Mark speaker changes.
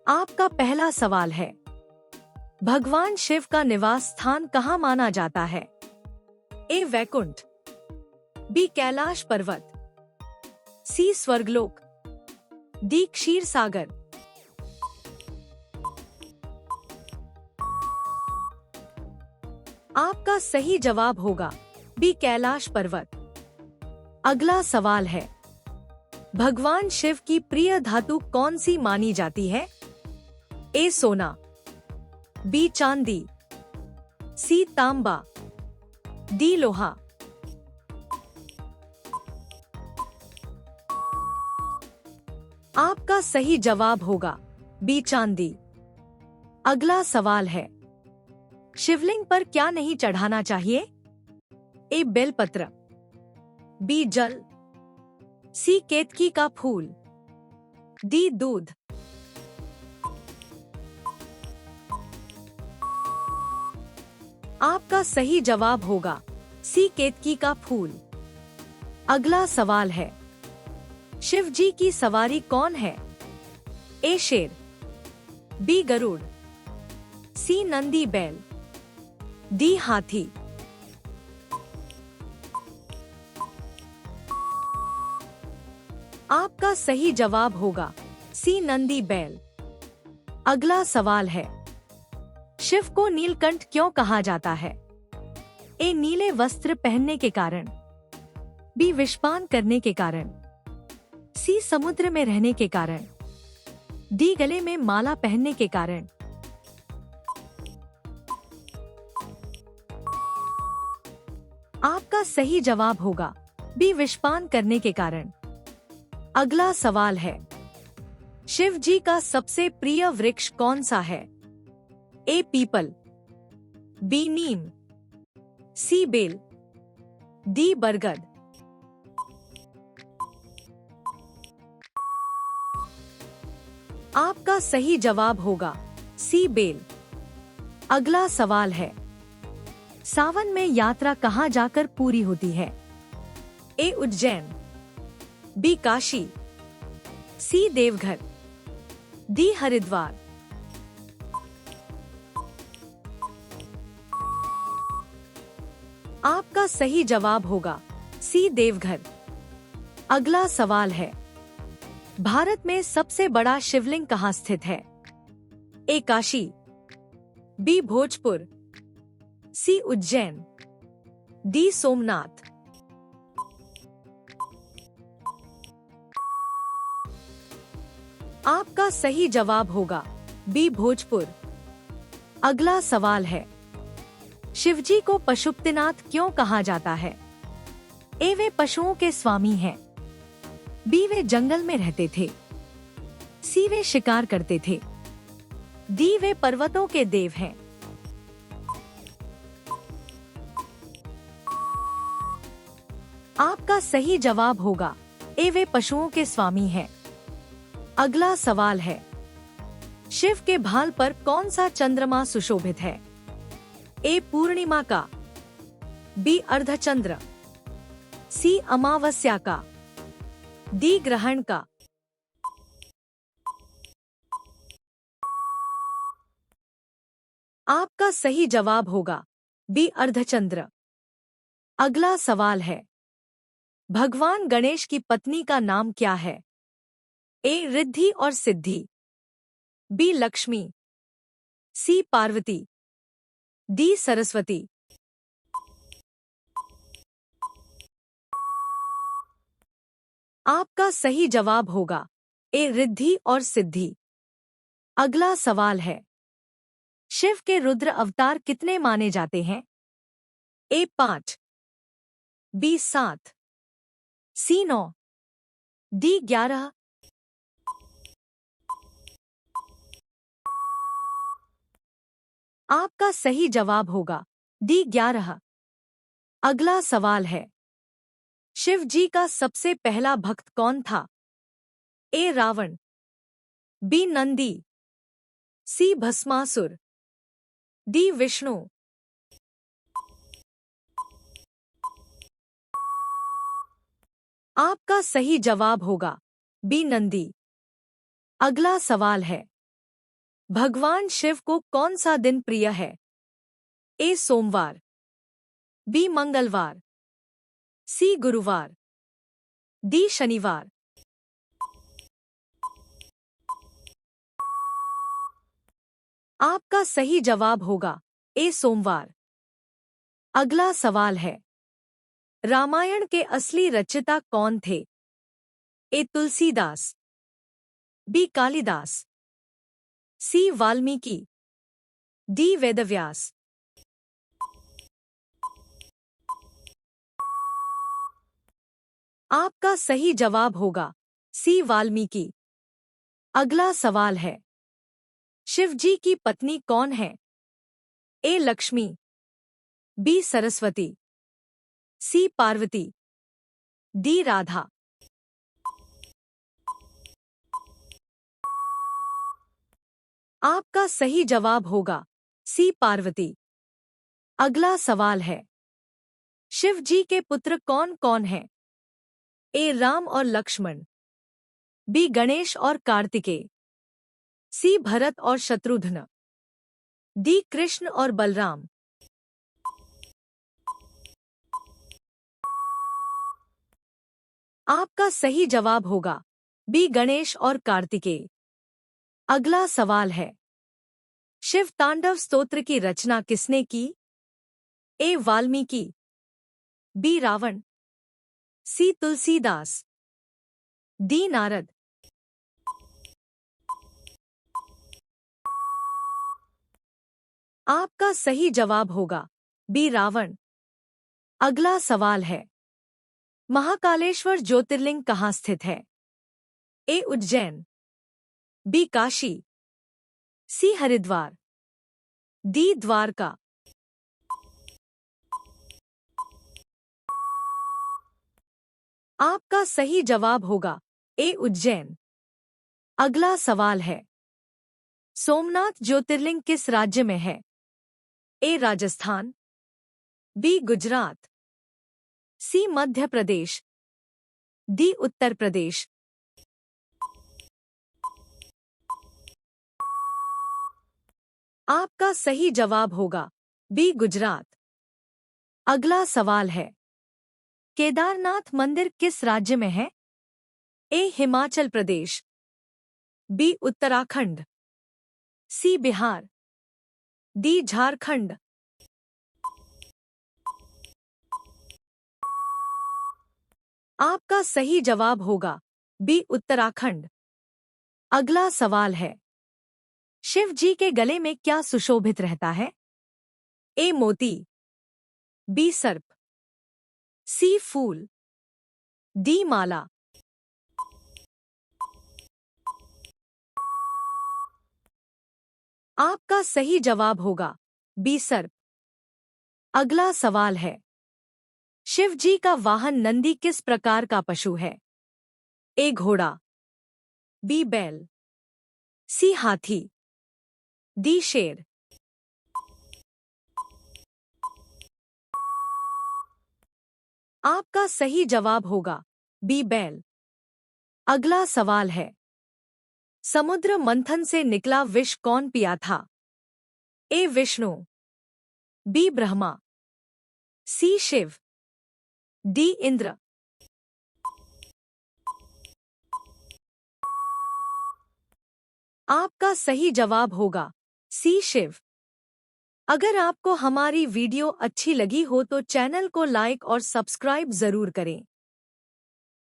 Speaker 1: आपका पहला सवाल है, भगवान शिव का निवास स्थान कहाँ माना जाता है? ए वैकुंठ, बी कैलाश पर्वत, सी स्वर्गलोक, डी क्षीर सागर। आपका सही जवाब होगा बी कैलाश पर्वत। अगला सवाल है, भगवान शिव की प्रिय धातु कौन सी मानी जाती है? ए सोना, बी चांदी, सी तांबा, डी लोहा। आपका सही जवाब होगा बी चांदी। अगला सवाल है, शिवलिंग पर क्या नहीं चढ़ाना चाहिए? ए बेलपत्र, बी जल, सी केतकी का फूल, डी दूध। आपका सही जवाब होगा सी केतकी का फूल। अगला सवाल है, शिव जी की सवारी कौन है? ए शेर, बी गरुड़, सी नंदी बैल, डी हाथी। आपका सही जवाब होगा सी नंदी बैल। अगला सवाल है, शिव को नीलकंठ क्यों कहा जाता है? ए नीले वस्त्र पहनने के कारण, बी विषपान करने के कारण, सी समुद्र में रहने के कारण, डी गले में माला पहनने के कारण। आपका सही जवाब होगा बी विषपान करने के कारण। अगला सवाल है, शिव जी का सबसे प्रिय वृक्ष कौन सा है? ए पीपल, बी नीम, सी बेल, डी बरगद। आपका सही जवाब होगा सी बेल। अगला सवाल है, सावन में यात्रा कहाँ जाकर पूरी होती है? ए उज्जैन, बी काशी, सी देवघर, डी हरिद्वार। आपका सही जवाब होगा सी देवघर। अगला सवाल है, भारत में सबसे बड़ा शिवलिंग कहाँ स्थित है? ए काशी, बी भोजपुर, सी उज्जैन, डी सोमनाथ। आपका सही जवाब होगा बी भोजपुर। अगला सवाल है, शिवजी को पशुपतिनाथ क्यों कहा जाता है? ए वे पशुओं के स्वामी हैं, बी वे जंगल में रहते थे, सी वे शिकार करते थे, डी वे पर्वतों के देव हैं। आपका सही जवाब होगा ए वे पशुओं के स्वामी हैं। अगला सवाल है, शिव के भाल पर कौन सा चंद्रमा सुशोभित है? ए पूर्णिमा का, बी अर्धचंद्र, सी अमावस्या का, डी ग्रहण का। आपका सही जवाब होगा बी अर्धचंद्र। अगला सवाल है, भगवान गणेश की पत्नी का नाम क्या है? ए रिद्धि और सिद्धि, बी लक्ष्मी, सी पार्वती, डी सरस्वती। आपका सही जवाब होगा ए रिद्धि और सिद्धि। अगला सवाल है, शिव के रुद्र अवतार कितने माने जाते हैं? ए 5, बी 7, सी 9, डी 11। आपका सही जवाब होगा डी 11। अगला सवाल है, शिव जी का सबसे पहला भक्त कौन था? ए रावण, बी नंदी, सी भस्मासुर, डी विष्णु। आपका सही जवाब होगा बी नंदी। अगला सवाल है, भगवान शिव को कौन सा दिन प्रिय है? ए सोमवार, बी मंगलवार, सी गुरुवार, डी शनिवार। आपका सही जवाब होगा ए सोमवार। अगला सवाल है, रामायण के असली रचयिता कौन थे? ए तुलसीदास, बी कालिदास, सी वाल्मीकि, डी वेदव्यास। आपका सही जवाब होगा सी वाल्मीकि। अगला सवाल है, शिव जी की पत्नी कौन है? ए लक्ष्मी, बी सरस्वती, सी पार्वती, डी राधा। आपका सही जवाब होगा सी पार्वती। अगला सवाल है, शिव जी के पुत्र कौन कौन हैं? ए राम और लक्ष्मण, बी गणेश और कार्तिकेय, सी भरत और शत्रुघ्न, डी कृष्ण और बलराम। आपका सही जवाब होगा बी गणेश और कार्तिकेय। अगला सवाल है, शिव तांडव स्तोत्र की रचना किसने की? ए वाल्मीकि, बी रावण, सी तुलसीदास, डी नारद। आपका सही जवाब होगा बी रावण। अगला सवाल है, महाकालेश्वर ज्योतिर्लिंग कहाँ स्थित है? ए उज्जैन, बी काशी, सी हरिद्वार, डी द्वारका। आपका सही जवाब होगा ए उज्जैन। अगला सवाल है, सोमनाथ ज्योतिर्लिंग किस राज्य में है? ए राजस्थान, बी गुजरात, सी मध्य प्रदेश, डी उत्तर प्रदेश। आपका सही जवाब होगा बी गुजरात। अगला सवाल है, केदारनाथ मंदिर किस राज्य में है? ए हिमाचल प्रदेश, बी उत्तराखंड, सी बिहार, डी झारखंड। आपका सही जवाब होगा बी उत्तराखंड। अगला सवाल है, शिव जी के गले में क्या सुशोभित रहता है? ए मोती, बी सर्प, सी फूल, डी माला। आपका सही जवाब होगा बी सर्प। अगला सवाल है, शिव जी का वाहन नंदी किस प्रकार का पशु है? ए घोड़ा, बी बैल, सी हाथी, डी शेर। आपका सही जवाब होगा बी बैल। अगला सवाल है, समुद्र मंथन से निकला विष कौन पिया था? ए विष्णु, बी ब्रह्मा, सी शिव, डी इंद्र। आपका सही जवाब होगा सी शिव। अगर आपको हमारी वीडियो अच्छी लगी हो तो चैनल को लाइक और सब्सक्राइब जरूर करें।